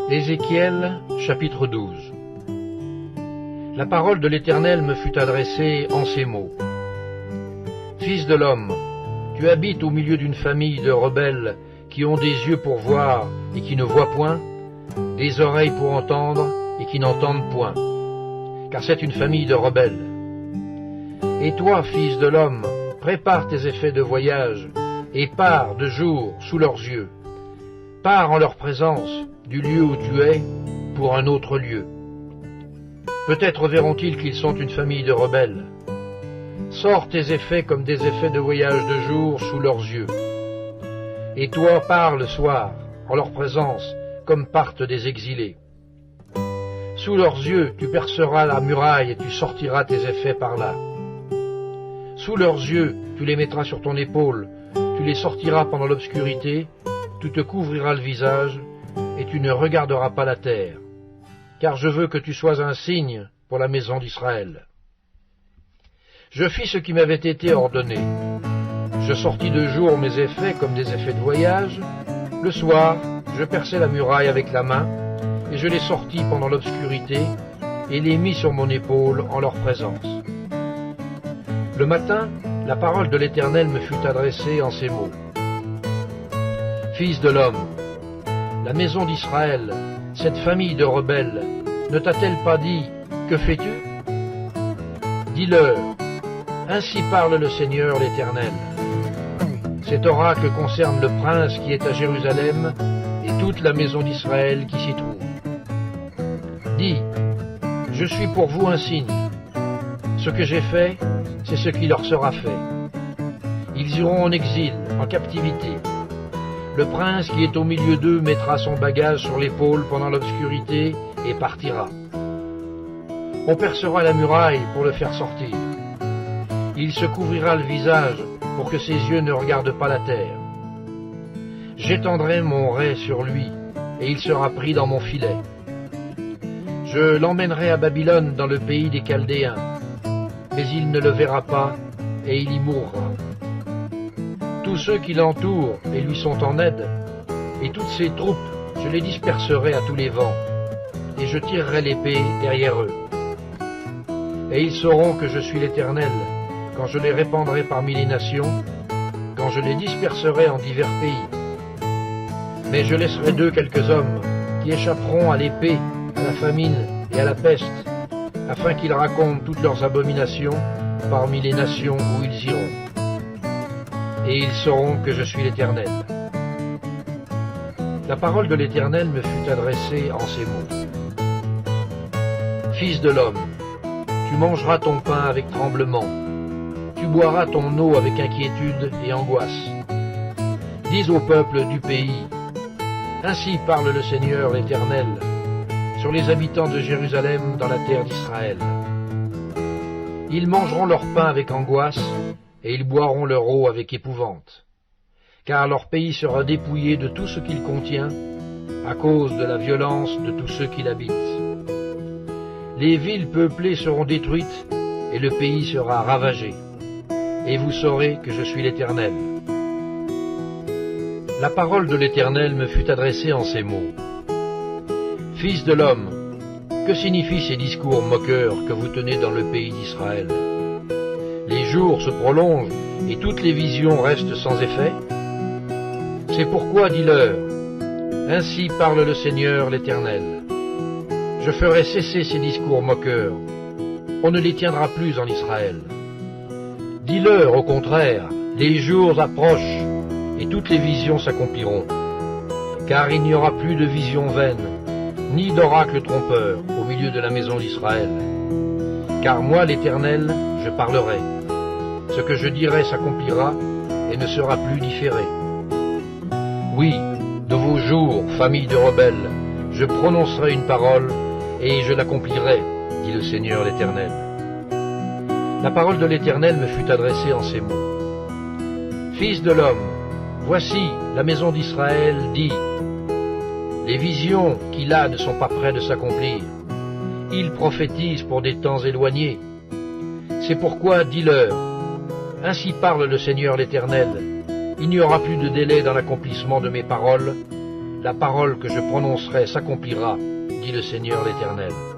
Ézéchiel, chapitre 12. La parole de l'Éternel me fut adressée en ces mots. Fils de l'homme, tu habites au milieu d'une famille de rebelles qui ont des yeux pour voir et qui ne voient point, des oreilles pour entendre et qui n'entendent point, car c'est une famille de rebelles. Et toi, fils de l'homme, prépare tes effets de voyage et pars de jour sous leurs yeux. Pars en leur présence du lieu où tu es pour un autre lieu. Peut-être verront-ils qu'ils sont une famille de rebelles. Sors tes effets comme des effets de voyage de jour sous leurs yeux. Et toi pars le soir en leur présence comme partent des exilés. Sous leurs yeux tu perceras la muraille et tu sortiras tes effets par là. Sous leurs yeux tu les mettras sur ton épaule, tu les sortiras pendant l'obscurité, tu te couvriras le visage, et tu ne regarderas pas la terre, car je veux que tu sois un signe pour la maison d'Israël. Je fis ce qui m'avait été ordonné. Je sortis de jour mes effets comme des effets de voyage. Le soir, je perçai la muraille avec la main, et je les sortis pendant l'obscurité, et les mis sur mon épaule en leur présence. Le matin, la parole de l'Éternel me fut adressée en ces mots. Fils de l'homme, la maison d'Israël, cette famille de rebelles, ne t'a-t-elle pas dit, que fais-tu? Dis-leur, ainsi parle le Seigneur l'Éternel. Cet oracle concerne le prince qui est à Jérusalem et toute la maison d'Israël qui s'y trouve. Dis, je suis pour vous un signe. Ce que j'ai fait, c'est ce qui leur sera fait. Ils iront en exil, en captivité. Le prince qui est au milieu d'eux mettra son bagage sur l'épaule pendant l'obscurité et partira. On percera la muraille pour le faire sortir. Il se couvrira le visage pour que ses yeux ne regardent pas la terre. J'étendrai mon rai sur lui et il sera pris dans mon filet. Je l'emmènerai à Babylone dans le pays des Chaldéens, mais il ne le verra pas et il y mourra. Tous ceux qui l'entourent et lui sont en aide, et toutes ses troupes, je les disperserai à tous les vents, et je tirerai l'épée derrière eux. Et ils sauront que je suis l'Éternel, quand je les répandrai parmi les nations, quand je les disperserai en divers pays. Mais je laisserai d'eux quelques hommes, qui échapperont à l'épée, à la famine et à la peste, afin qu'ils racontent toutes leurs abominations parmi les nations où ils iront. Et ils sauront que je suis l'Éternel. La parole de l'Éternel me fut adressée en ces mots. Fils de l'homme, tu mangeras ton pain avec tremblement, tu boiras ton eau avec inquiétude et angoisse. Dis au peuple du pays, ainsi parle le Seigneur l'Éternel, sur les habitants de Jérusalem dans la terre d'Israël. Ils mangeront leur pain avec angoisse, et ils boiront leur eau avec épouvante, car leur pays sera dépouillé de tout ce qu'il contient, à cause de la violence de tous ceux qui l'habitent. Les villes peuplées seront détruites, et le pays sera ravagé, et vous saurez que je suis l'Éternel. La parole de l'Éternel me fut adressée en ces mots. Fils de l'homme, que signifient ces discours moqueurs que vous tenez dans le pays d'Israël? Les jours se prolongent et toutes les visions restent sans effet. C'est pourquoi dis-leur, ainsi parle le Seigneur l'Éternel. Je ferai cesser ces discours moqueurs, on ne les tiendra plus en Israël. Dis-leur au contraire, les jours approchent et toutes les visions s'accompliront, car il n'y aura plus de visions vaines, ni d'oracle trompeur au milieu de la maison d'Israël. Car moi, l'Éternel, je parlerai. Ce que je dirai s'accomplira et ne sera plus différé. Oui, de vos jours, famille de rebelles, je prononcerai une parole et je l'accomplirai, dit le Seigneur l'Éternel. La parole de l'Éternel me fut adressée en ces mots. Fils de l'homme, voici la maison d'Israël dit, les visions qu'il a ne sont pas près de s'accomplir. Il prophétise pour des temps éloignés. C'est pourquoi dis-leur, ainsi parle le Seigneur l'Éternel, il n'y aura plus de délai dans l'accomplissement de mes paroles, la parole que je prononcerai s'accomplira, dit le Seigneur l'Éternel.